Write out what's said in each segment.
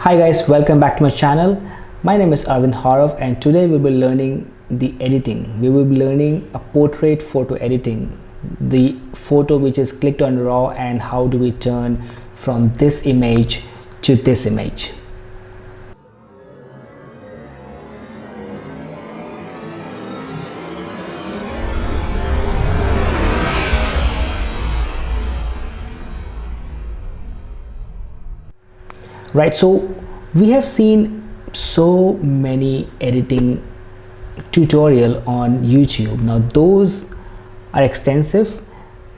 Hi guys, welcome back to my channel. My name is Arvind Harav and today we will be learning the editing. We will be learning a portrait photo editing. The photo which is clicked on RAW and how do we turn from this image to this image. Right, so we have seen so many editing tutorial on YouTube. Now those are extensive.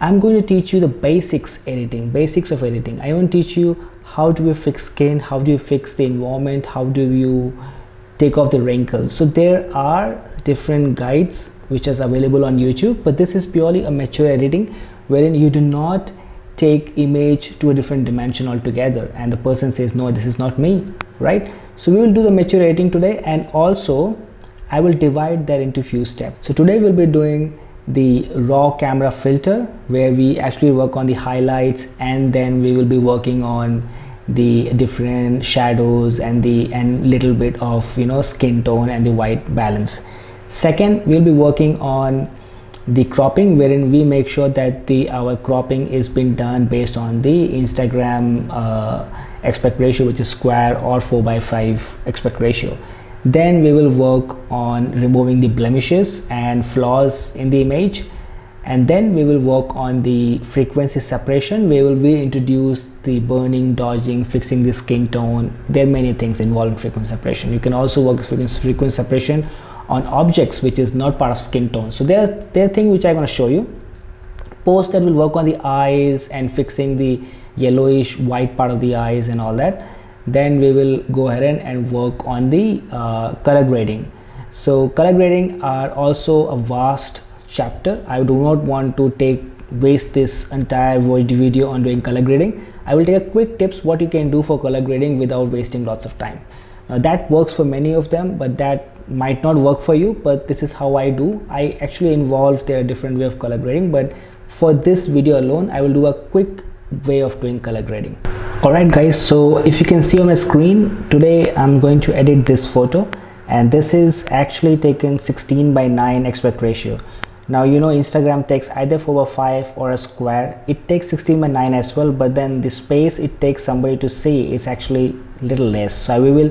I'm going to teach you the basics of editing. I want to teach you how do you fix skin, how do you fix the environment, how do you take off the wrinkles. So there are different guides which is available on YouTube, but this is purely a mature editing wherein you do not take image to a different dimension altogether and the person says no, this is not me, right? So we will do the mature editing today, and also I will divide that into few steps. So today we'll be doing the raw camera filter where we actually work on the highlights, and then we will be working on the different shadows and little bit of skin tone and the white balance. Second, we'll be working on the cropping, wherein we make sure that our cropping is being done based on the Instagram aspect ratio, which is square or 4:5 aspect ratio. Then we will work on removing the blemishes and flaws in the image, and then we will work on the frequency separation. We will introduce the burning, dodging, fixing the skin tone. There are many things involved in frequency separation. You can also work with frequency separation on objects which is not part of skin tone. So there are things which I'm going to show you. Post that, we'll work on the eyes and fixing the yellowish white part of the eyes and all that. Then we will go ahead and work on the color grading. So color grading are also a vast chapter. I do not want to waste this entire video on doing color grading. I will take a quick tips what you can do for color grading without wasting lots of time. That works for many of them, but that might not work for you, but this is how I do. I actually involve their different way of color grading, but for this video alone I will do a quick way of doing color grading. Alright guys, so if you can see on my screen, today I'm going to edit this photo, and this is actually taken 16:9 aspect ratio. Now Instagram takes either 4:5 or a square. It takes 16:9 as well, but then the space it takes somebody to see is actually little less. So we will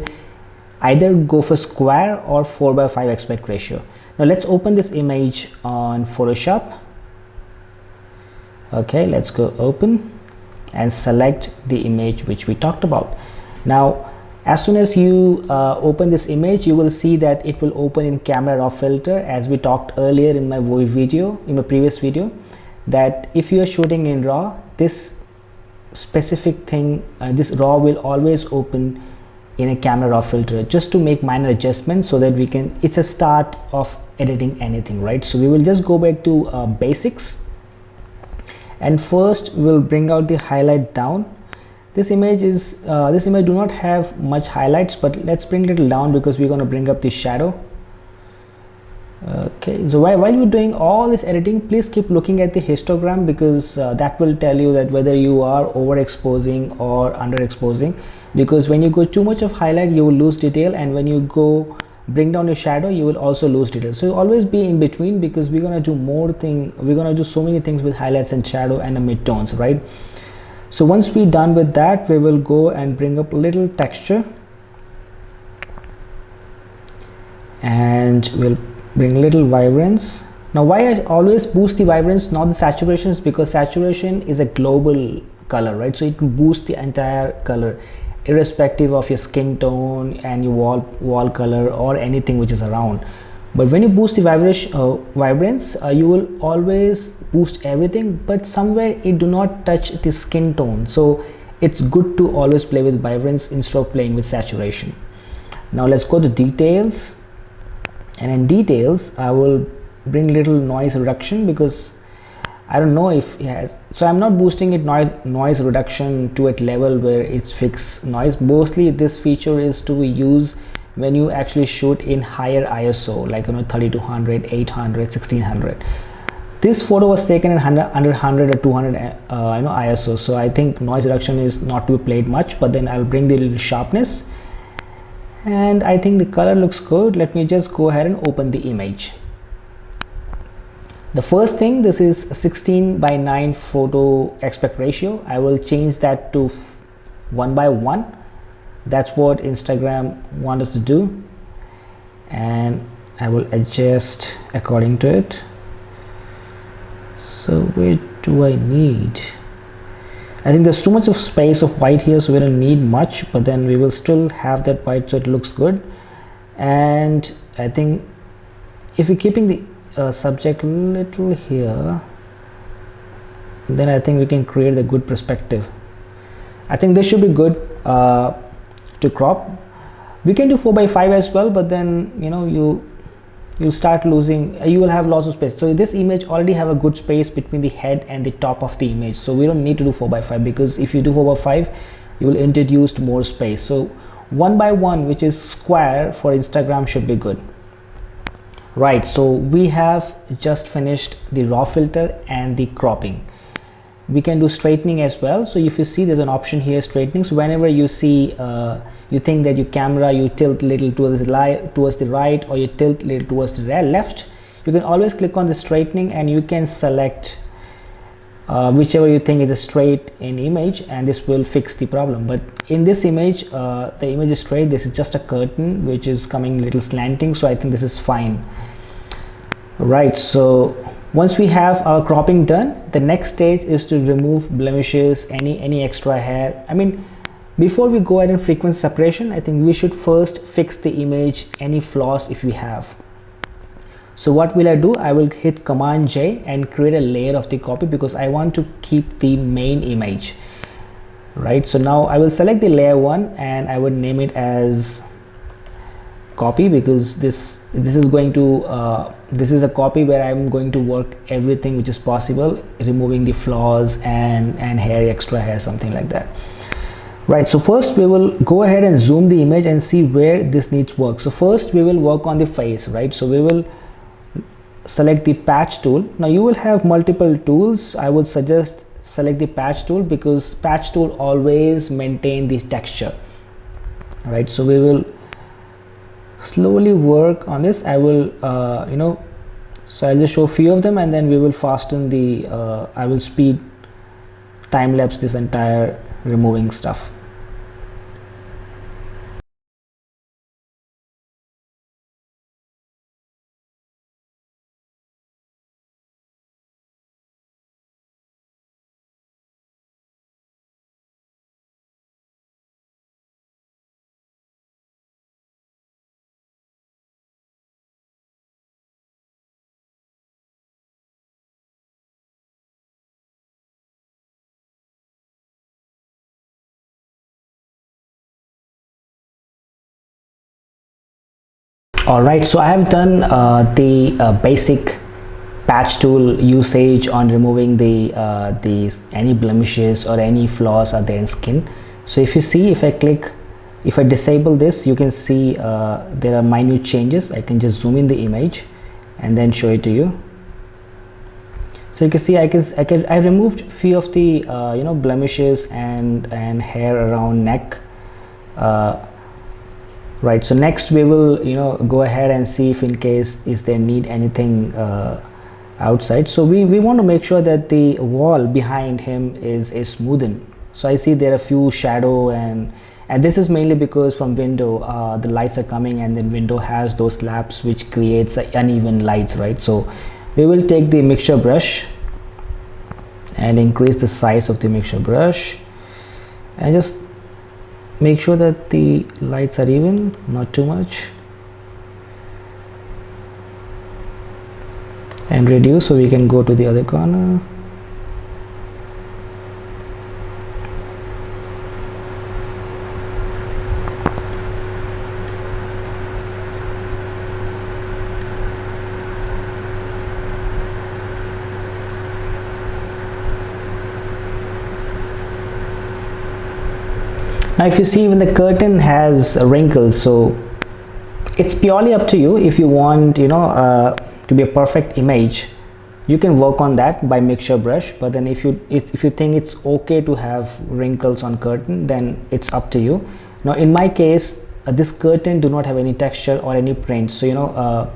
either go for square or 4:5 aspect ratio. Now let's open this image on Photoshop. Okay, let's go open and select the image which we talked about. Now as soon as you open this image, you will see that it will open in camera raw filter, as we talked earlier in my previous video, that if you are shooting in raw, this specific thing, this raw will always open in a camera raw filter, just to make minor adjustments so that we can, it's a start of editing anything, right? So we will just go back to basics, and first we'll bring out the highlight down. This image do not have much highlights, but let's bring it a little down because we're going to bring up the shadow. Okay, so while you're doing all this editing, please keep looking at the histogram, because that will tell you that whether you are overexposing or underexposing, because when you go too much of highlight you will lose detail, and when you go bring down your shadow you will also lose detail. So always be in between, because we're going to do so many things with highlights and shadow and the midtones, right? So once we're done with that, we will go and bring up a little texture, and we'll bring a little vibrance. Now why I always boost the vibrance, not the saturation, is because saturation is a global color, right? So it will boost the entire color irrespective of your skin tone and your wall color or anything which is around. But when you boost the vibrance, you will always boost everything, but somewhere it do not touch the skin tone. So it's good to always play with vibrance instead of playing with saturation. Now let's go to details, and in details I will bring little noise reduction, because I don't know if it has, so I'm not boosting it noise reduction to a level where it's fixed noise. Mostly this feature is to use when you actually shoot in higher ISO, like 3200, 800, 1600. This photo was taken in under 100 or 200 ISO, so I think noise reduction is not to be played much, but then I'll bring the little sharpness, and I think the color looks good. Let me just go ahead and open the image. The first thing, this is 16:9 photo aspect ratio. I will change that to 1:1. That's what Instagram wants us to do, and I will adjust according to it. So where do I need? I think there's too much of space of white here, so we don't need much, but then we will still have that white so it looks good. And I think if we're keeping the subject little here, then I think we can create a good perspective. I think this should be good to crop. We can do 4:5 as well, but then you start losing, you will have lots of space. So this image already have a good space between the head and the top of the image, so we don't need to do 4:5, because if you do 4:5 you will introduce more space. So 1:1, which is square for Instagram, should be good. Right, so we have just finished the raw filter and the cropping. We can do straightening as well. So if you see, there's an option here, straightening. So whenever you see you think that your camera, you tilt a little towards the right, or you tilt a little towards the left, you can always click on the straightening and you can select whichever you think is a straight in image, and this will fix the problem. But in this image, the image is straight. This is just a curtain which is coming a little slanting, so I think this is fine. Right, so once we have our cropping done, the next stage is to remove blemishes, any extra hair. I mean, before we go ahead and frequency separation, I think we should first fix the image, any flaws if we have. So what will I do? I will hit Command J and create a layer of the copy, because I want to keep the main image. Right, so now I will select the layer 1 and I would name it as copy, because this is going to this is a copy where I'm going to work everything which is possible, removing the flaws and hair, extra hair, something like that. Right, so first we will go ahead and zoom the image and see where this needs work. So first we will work on the face, right? So we will select the patch tool. Now you will have multiple tools. I would suggest select the patch tool, because patch tool always maintain the texture. Right, so we will slowly work on this. I will so I'll just show a few of them, and then we will fasten the I will speed time lapse this entire removing stuff. All right, so I have done the basic patch tool usage on removing the any blemishes or any flaws are there in skin. So if you see, if I disable this, you can see there are minute changes. I can just zoom in the image and then show it to you. So you can see I removed few of the blemishes and hair around neck. Right, so next we will go ahead and see if in case is there need anything outside. So we want to make sure that the wall behind him is smoothened. So I see there are a few shadow, and this is mainly because from window the lights are coming, and then window has those slabs which creates uneven lights, right? So we will take the mixture brush and increase the size of the mixture brush, and just make sure that the lights are even, not too much, and reduce so we can go to the other corner. Now if you see, even the curtain has wrinkles, so it's purely up to you. If you want to be a perfect image, You can work on that by mixture brush, but then if you think it's okay to have wrinkles on curtain, then it's up to you. Now in my case, this curtain do not have any texture or any print, so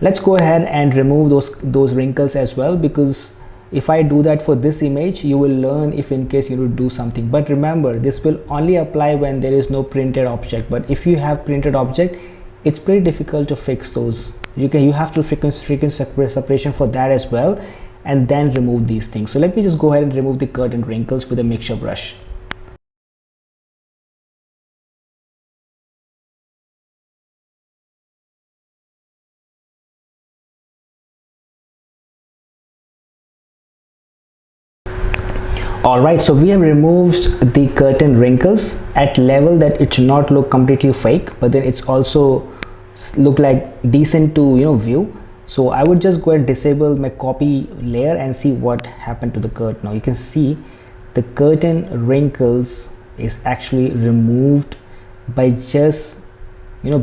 let's go ahead and remove those wrinkles as well, because if I do that for this image, you will learn if in case you need to do something. But remember, this will only apply when there is no printed object, but if you have printed object, it's pretty difficult to fix those. You have to frequency separation for that as well, and then remove these things. So let me just go ahead and remove the curtain wrinkles with a mixture brush. Alright, so we have removed the curtain wrinkles at level that it should not look completely fake, but then it's also look like decent to view. So I would just go and disable my copy layer and see what happened to the curtain. Now you can see the curtain wrinkles is actually removed by just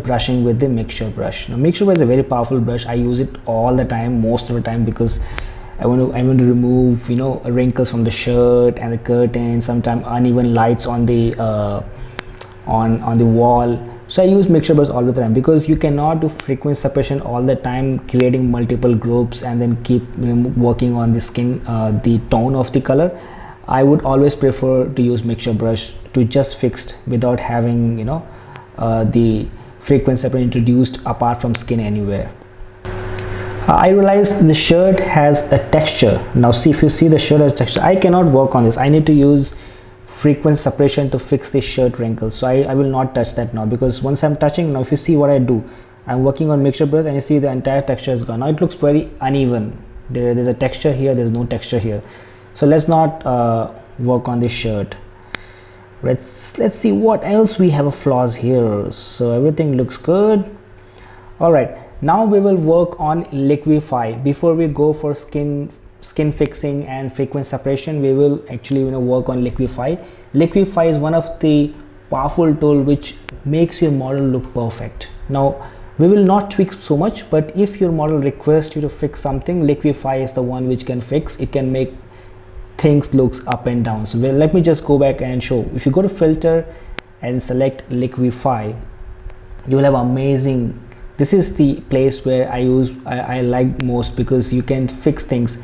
brushing with the mixture brush. Now mixture brush is a very powerful brush. I use it all the time, most of the time, because I want to remove wrinkles from the shirt and the curtain, sometimes uneven lights on the on the wall. So I use mixture brush all the time, because you cannot do frequency separation all the time, creating multiple groups and then keep working on the skin, the tone of the color. I would always prefer to use mixture brush to just fix without having the frequency separation introduced apart from skin anywhere. I realized the shirt has a texture. Now see, if you see the shirt has texture, I cannot work on this. I need to use frequency separation to fix the shirt wrinkles. So I will not touch that now, because once I'm touching, now if you see what I do, I'm working on mixture brush and you see the entire texture is gone. Now it looks very uneven. There's a texture here, there's no texture here. So let's not work on this shirt. Let's see what else we have a flaws here. So everything looks good. All right. Now we will work on liquify. Before we go for skin fixing and frequency separation, we will actually work on liquify. Liquify is one of the powerful tool which makes your model look perfect. Now we will not tweak so much, but if your model requests you to fix something, liquify is the one which can fix. It can make things looks up and down. So let me just go back and show. If you go to filter and select liquify, you will have amazing. This is the place where I like most, because you can fix things.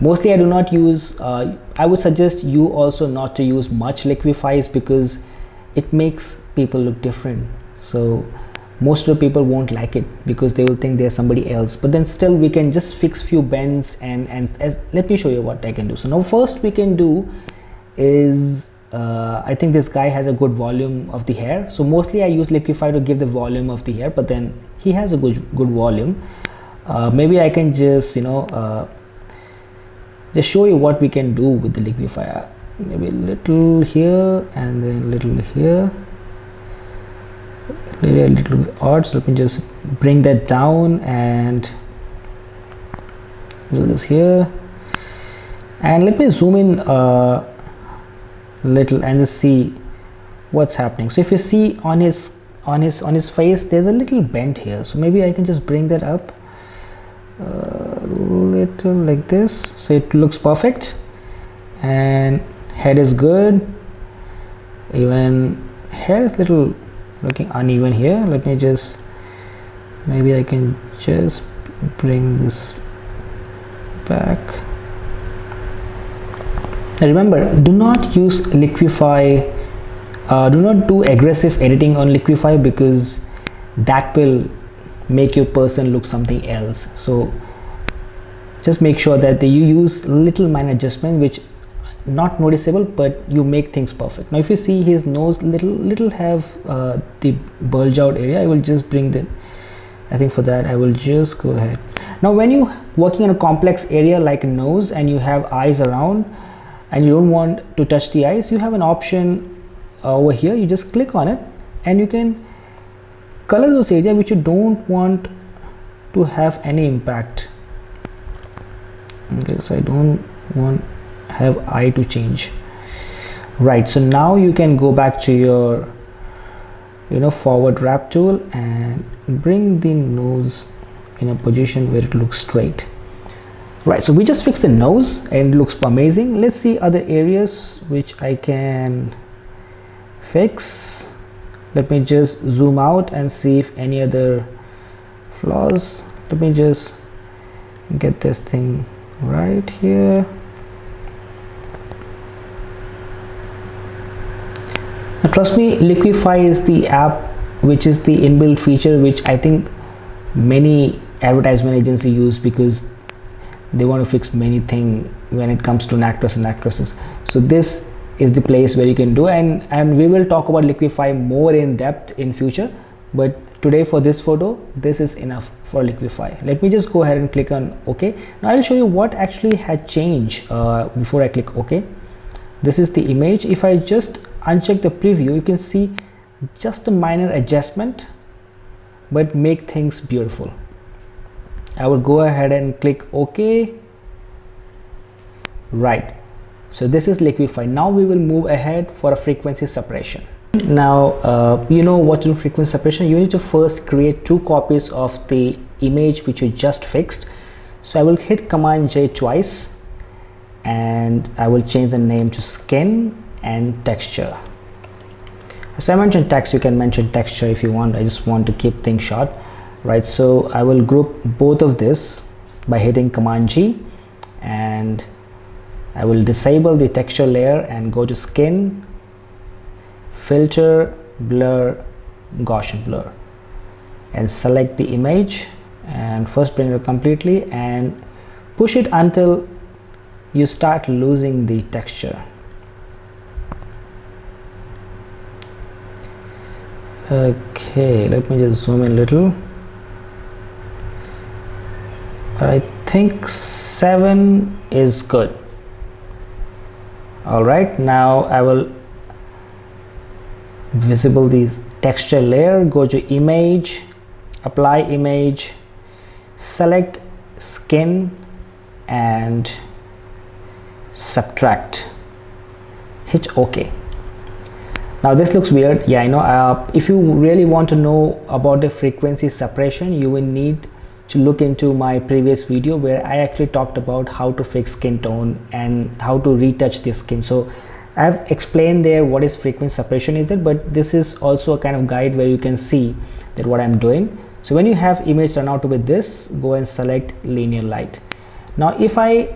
Mostly I do not use, I would suggest you also not to use much liquifies, because it makes people look different. So most of the people won't like it, because they will think they're somebody else. But then still we can just fix few bends and let me show you what I can do. So now first we can do is, I think this guy has a good volume of the hair. So mostly I use liquify to give the volume of the hair, but then he has a good volume. Maybe I can just just show you what we can do with the liquifier. Maybe a little here and then a little here. A little odd, so we can just bring that down and do this here. And let me zoom in little and just see what's happening. So if you see on his face, there's a little bend here. So maybe I can just bring that up a little like this, so it looks perfect. And head is good. Even hair is little looking uneven here. Let me just, maybe I can just bring this back. Now remember, do not use liquify, do not do aggressive editing on liquify, because that will make your person look something else. So just make sure that you use little minor adjustment which not noticeable, but you make things perfect. Now if you see his nose little have the bulge out area, I will just bring the, I think for that I will just go ahead. Now when you working in a complex area like a nose and you have eyes around and you don't want to touch the eyes, you have an option over here. You just click on it and you can color those areas which you don't want to have any impact. Okay, so I don't want have eye to change. Right, so now you can go back to your forward wrap tool and bring the nose in a position where it looks straight. Right, so we just fixed the nose and it looks amazing. Let's see other areas which I can fix. Let me just zoom out and see if any other flaws. Let me just get this thing right here. Now trust me, Liquify is the app which is the inbuilt feature which I think many advertisement agencies use because they want to fix many things when it comes to actors and actresses. So this is the place where you can do, and we will talk about Liquify more in depth in future, but today for this photo this is enough for Liquify. Let me just go ahead and click on OK. Now I'll show you what actually had changed before I click OK. This is the image. If I just uncheck the preview, you can see just a minor adjustment but make things beautiful. I will go ahead and click OK. Right, so this is Liquify. Now we will move ahead for a frequency separation. Now you know what to do frequency separation. You need to first create 2 copies of the image which you just fixed. So I will hit Command J twice and I will change the name to skin and texture. So I mentioned text, you can mention texture if you want. I just want to keep things short. Right, so I will group both of this by hitting Command G, and I will disable the texture layer and go to skin, filter, blur, Gaussian blur, and select the image and first bring it completely and push it until you start losing the texture. Okay, let me just zoom in a little. I think 7 is good. All right, now I will visible the texture layer, go to image, apply image, select skin and subtract, hit OK. Now this looks weird. Yeah, I know. If you really want to know about the frequency separation, you will need to look into my previous video where I actually talked about how to fix skin tone and how to retouch the skin. So I've explained there what is frequency separation is that, but this is also a kind of guide where you can see that what I'm doing. So when you have image turn out to be this, go and select linear light. Now if I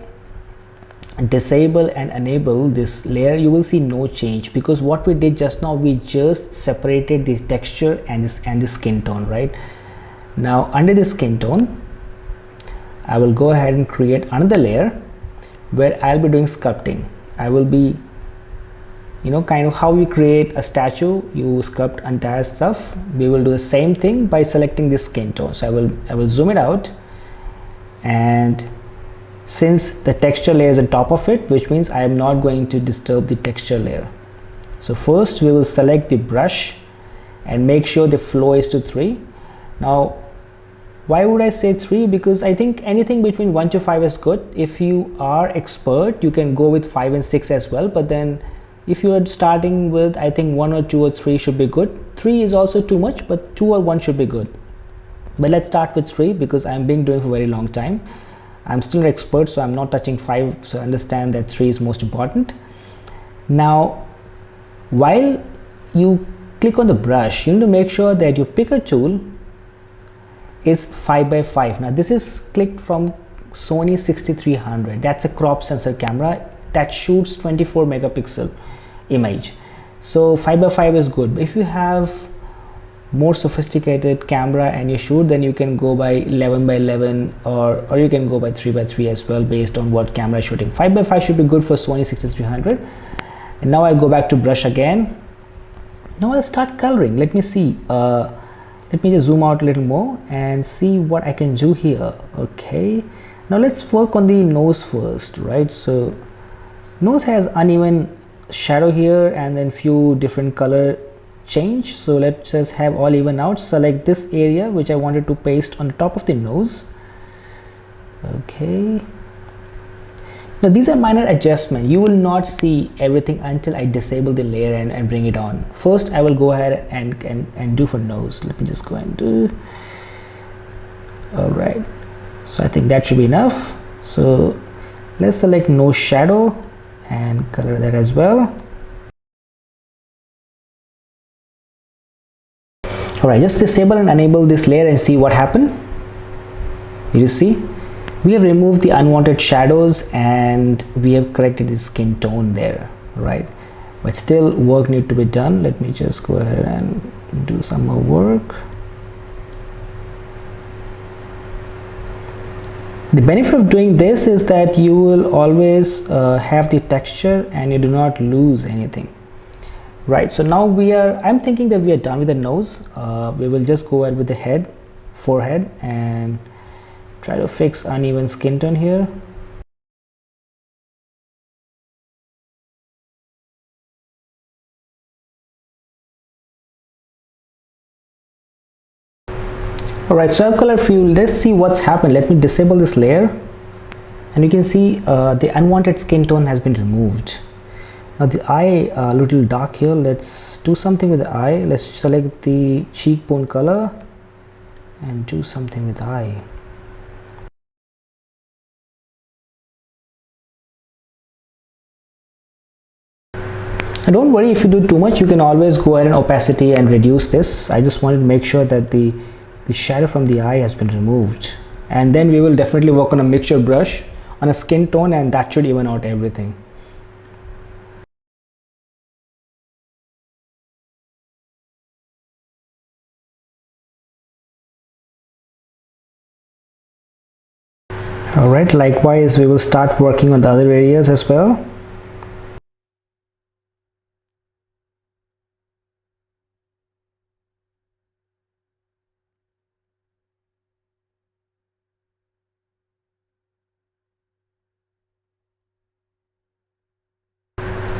disable and enable this layer, you will see no change because what we did just now, we just separated the texture and the skin tone, right? Now under the skin tone, I will go ahead and create another layer where I'll be doing sculpting. I will be, you know, kind of how you create a statue, you sculpt entire stuff. We will do the same thing by selecting this skin tone. So I will zoom it out, and since the texture layer is on top of it, which means I am not going to disturb the texture layer. So first we will select the brush and make sure the flow is to 3. Now why would I say 3? Because I think anything between 1 to 5 is good. If you are expert, you can go with 5 and 6 as well, but then if you are starting with, I think 1 or 2 or 3 should be good. 3 is also too much, but 2 or 1 should be good. But let's start with 3 because I'm doing for a very long time. I'm still an expert, so I'm not touching 5, so I understand that 3 is most important. Now while you click on the brush, you need to make sure that your picker tool is 5x5. Now this is clicked from Sony 6300. That's a crop sensor camera that shoots 24 megapixel image. So 5x5 is good. If you have more sophisticated camera and you shoot, then you can go by 11x11 or you can go by 3x3 as well based on what camera is shooting. 5x5 should be good for Sony 6300. And now I'll go back to brush again. Now I'll start coloring. Let me see. Let me just zoom out a little more and see what I can do here. Okay, now let's work on the nose first, right? So nose has uneven shadow here and then few different color change. So let's just have all even out. Select this area which I wanted to paste on the top of the nose. Okay, now these are minor adjustments. You will not see everything until I disable the layer and bring it on. First I will go ahead and do for nose. Let me just go and do. All right, so I think that should be enough. So let's select no shadow and color that as well. Alright, just disable and enable this layer and see what happened. You see, we have removed the unwanted shadows and we have corrected the skin tone there, right? But still work need to be done. Let me just go ahead and do some more work. The benefit of doing this is that you will always have the texture and you do not lose anything. Right, so now I'm thinking that we are done with the nose. We will just go ahead with the head, forehead, and try to fix uneven skin tone here. Alright, so I've colored few. Let's see what's happened. Let me disable this layer, and you can see the unwanted skin tone has been removed. Now the eye a little dark here. Let's do something with the eye. Let's select the cheekbone color and do something with the eye. And don't worry if you do too much, you can always go ahead and opacity and reduce this. I just wanted to make sure that the shadow from the eye has been removed. And then we will definitely work on a mixture brush on a skin tone, and that should even out everything. Alright, likewise we will start working on the other areas as well.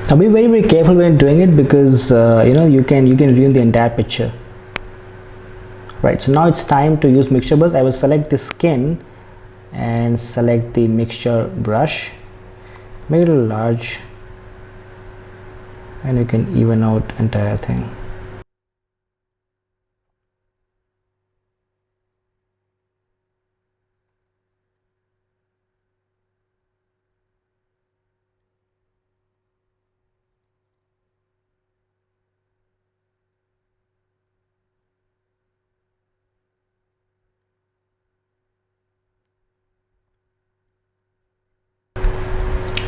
Now be very careful when doing it, because you can ruin the entire picture. Right, so now it's time to use mixture brush. I will select the skin and select the mixture brush, make it a little large, and you can even out entire thing.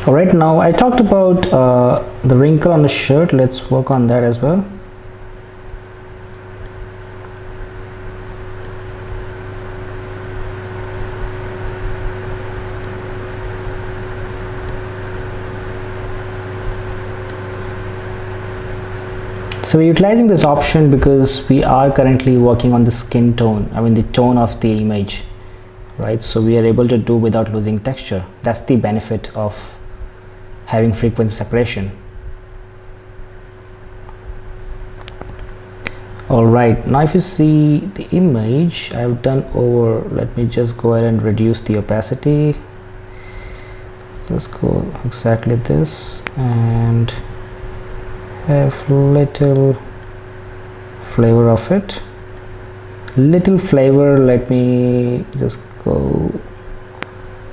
Alright, now I talked about the wrinkle on the shirt. Let's work on that as well. So we're utilizing this option because we are currently working on the skin tone, the tone of the image, right? So we are able to do without losing texture. That's the benefit of having frequency separation. Alright, now if you see the image, I've done over. Let me just go ahead and reduce the opacity. Let's go exactly this and have little flavor of it. Little flavor, let me just go.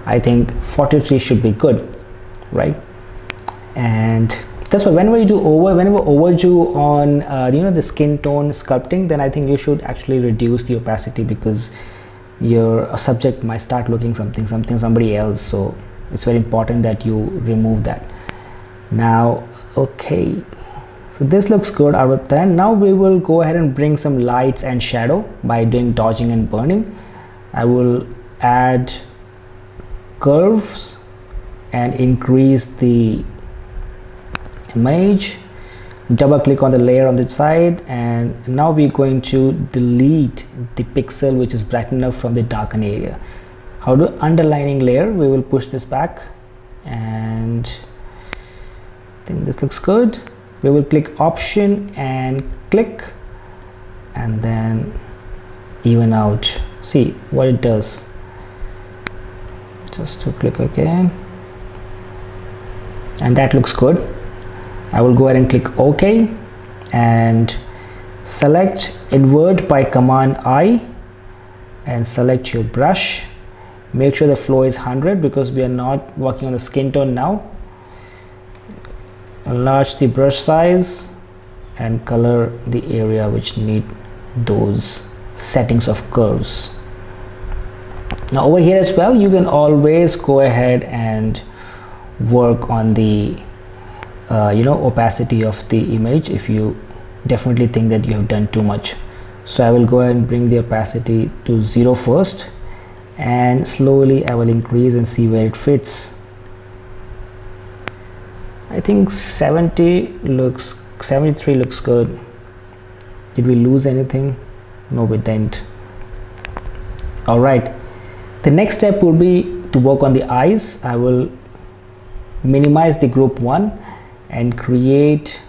I think 43 should be good, right? And that's why whenever overdo on the skin tone sculpting, then I think you should actually reduce the opacity, because your subject might start looking somebody else. So it's very important that you remove that. Now, okay, so this looks good out of 10. Now we will go ahead and bring some lights and shadow by doing dodging and burning. I will add curves and increase the image, double click on the layer on the side, and now we're going to delete the pixel which is bright enough from the darken area. How to underlining layer, we will push this back, and I think this looks good. We will click option and click, and then even out. See what it does. Just to click again, and that looks good. I will go ahead and click OK and select invert by Command I and select your brush. Make sure the flow is 100 because we are not working on the skin tone now. Enlarge the brush size and color the area which need those settings of curves. Now over here as well, you can always go ahead and work on the opacity of the image if you definitely think that you have done too much. So I will go ahead and bring the opacity to 0 first, and slowly I will increase and see where it fits. I think 73 looks good. Did we lose anything? No, we didn't. All right, the next step will be to work on the eyes. I will minimize the group 1 and create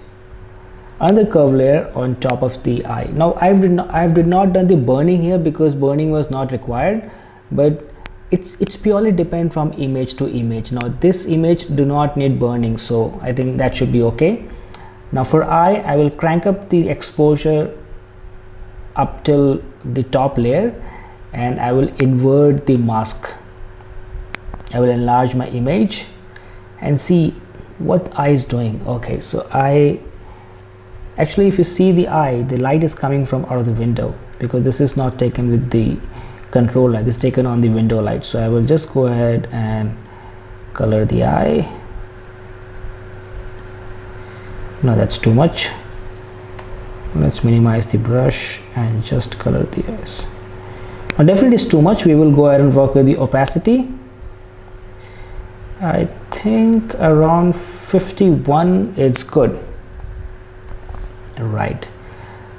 another curve layer on top of the eye. Now I did not done the burning here because burning was not required, but it's purely depend from image to image. Now this image do not need burning, so I think that should be okay. Now for eye, I will crank up the exposure up till the top layer, and I will invert the mask. I will enlarge my image and see what eye is doing. Okay, so actually if you see the eye, the light is coming from out of the window because this is not taken with the control light, this is taken on the window light. So I will just go ahead and color the eye. No, that's too much. Let's minimize the brush and just color the eyes. Now definitely it's too much. We will go ahead and work with the opacity. I think around 51 is good. Right,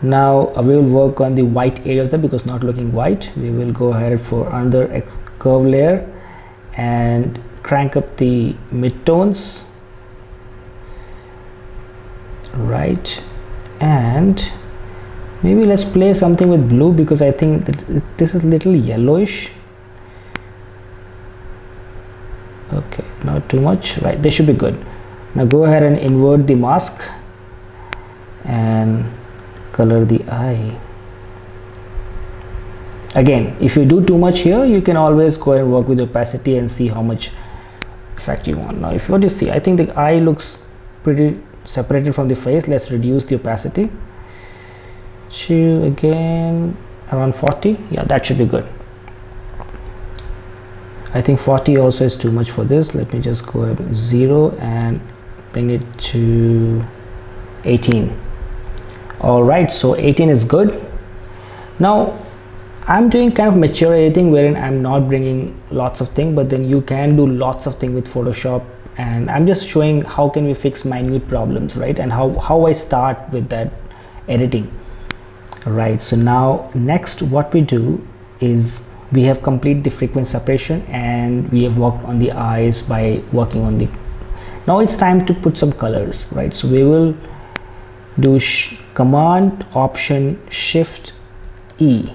now we will work on the white areas there because not looking white. We will go ahead for another curve layer and crank up the midtones. Right, and maybe let's play something with blue because I think that this is a little yellowish. Okay, not too much. Right, they should be good. Now go ahead and invert the mask and color the eye. Again, if you do too much here, you can always go and work with opacity and see how much effect you want. Now if you want to see, I think the eye looks pretty separated from the face. Let's reduce the opacity to again around 40. Yeah, that should be good. I think 40 also is too much for this. Let me just go ahead with 0 and bring it to 18. All right, so 18 is good. Now I'm doing kind of mature editing wherein I'm not bringing lots of things, but then you can do lots of things with Photoshop, and I'm just showing how can we fix minute problems, right? And how I start with that editing. All right, so now next what we do is we have completed the frequency separation and we have worked on the eyes by working on the, now it's time to put some colors, right? So we will do Command Option Shift E,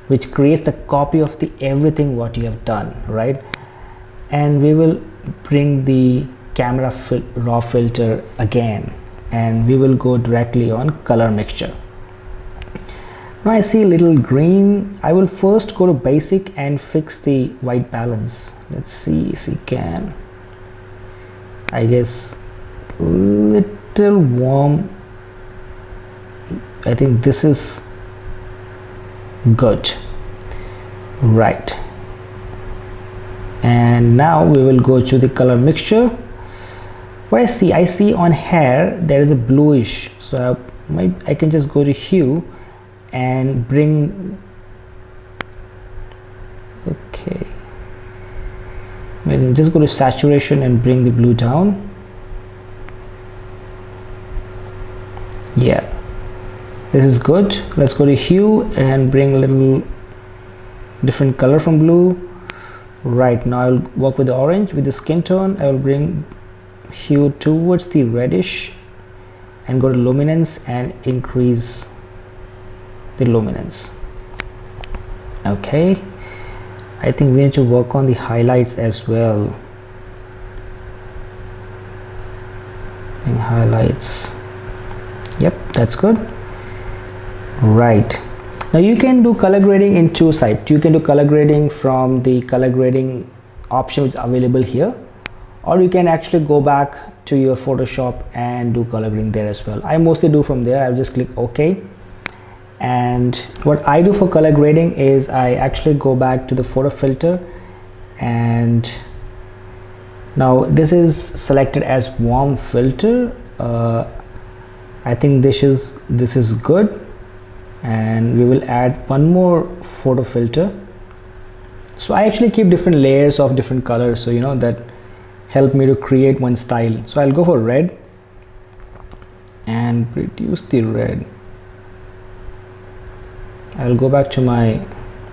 which creates the copy of the everything what you have done, right? And we will bring the camera raw filter again, and we will go directly on color mixture. Now I see a little green. I will first go to basic and fix the white balance. Let's see if we can. I guess little warm. I think this is good. Right, and now we will go to the color mixture. What I see on hair there is a bluish, so I can just go to hue and bring, okay, we can just go to saturation and bring the blue down. Yeah, this is good. Let's go to hue and bring a little different color from blue. Right, now I'll work with the orange. With the skin tone I will bring hue towards the reddish and go to luminance and increase the luminance. Okay, I think we need to work on the highlights as well. And highlights, yep, that's good. Right, Now you can do color grading in two sides. You can do color grading from the color grading option which is available here, or you can actually go back to your Photoshop and do color grading there as well. I mostly do from there. I'll just click OK. And what I do for color grading is I actually go back to the photo filter, and now this is selected as warm filter. I think this is good, and we will add one more photo filter. So I actually keep different layers of different colors, so you know that help me to create one style. So I'll go for red and reduce the red. I'll go back to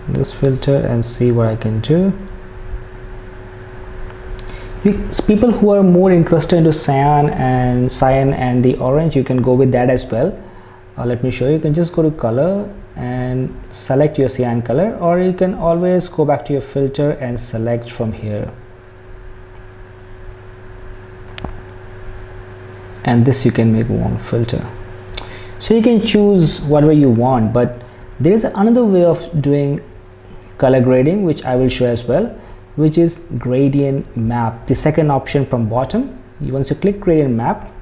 this filter and see what I can do. People who are more interested into cyan and the orange, you can go with that as well. Let me show you. You can just go to color and select your cyan color, or you can always go back to your filter and select from here. And this you can make warm filter. So you can choose whatever you want, but there is another way of doing color grading which I will show as well, which is gradient map, the second option from bottom. Once you click gradient map,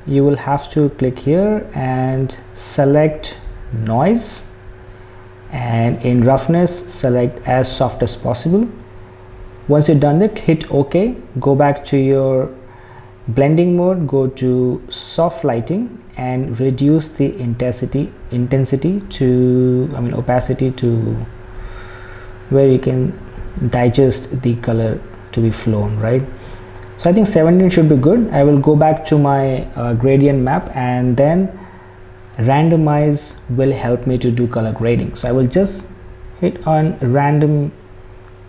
you will have to click here and select noise, and in roughness select as soft as possible. Once you're done that, hit OK. Go back to your blending mode, go to soft lighting and reduce the intensity to, opacity to where you can digest the color to be flown, right? So I think 17 should be good. I will go back to my gradient map, and then randomize will help me to do color grading. So I will just hit on random,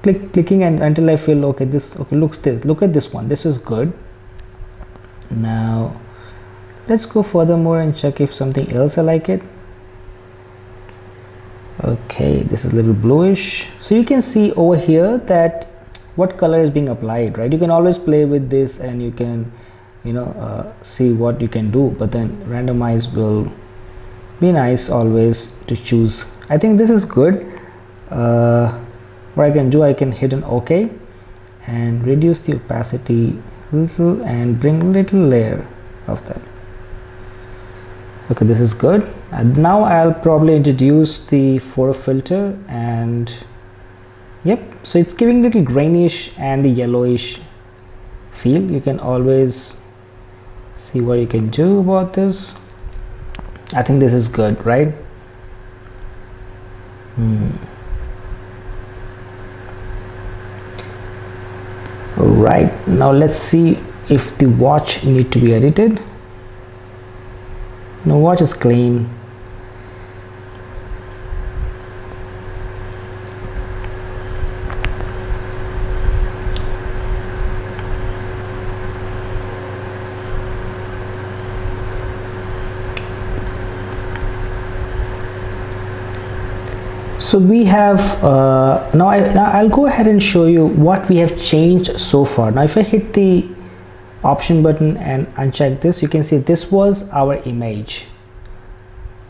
clicking and until I feel okay, look at this one, this is good. Now let's go furthermore and check if something else I like it. Okay, this is a little bluish. So you can see over here that what color is being applied, right? You can always play with this and you can see what you can do, but then randomize will be nice always to choose. I think this is good. What I can do, I can hit an OK and reduce the opacity a little and bring a little layer of that. Okay, this is good. And now I'll probably introduce the photo filter, and yep, so it's giving little greenish and the yellowish feel. You can always see what you can do about this. I think this is good, right? All right, now let's see if the watch need to be edited. No, watch is clean. So we have now I'll go ahead and show you what we have changed so far. Now if I hit the option button and uncheck this, you can see this was our image,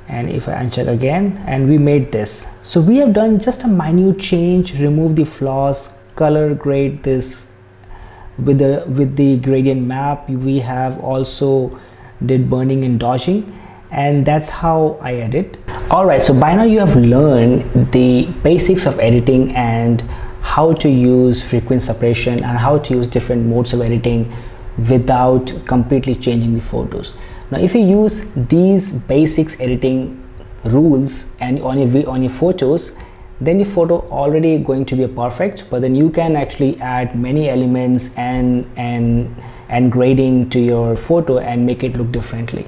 and if I uncheck again and we made this, so we have done just a minute change, remove the flaws, color grade this with the gradient map. We have also did burning and dodging, and that's how I edit. All right, so by now you have learned the basics of editing and how to use frequency separation and how to use different modes of editing without completely changing the photos. Now if you use these basics editing rules and on your photos, then your photo already going to be perfect, but then you can actually add many elements and grading to your photo and make it look differently.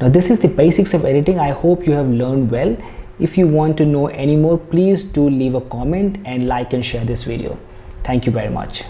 Now this is the basics of editing. I hope you have learned well. If you want to know any more, please do leave a comment and like and share this video. Thank you very much.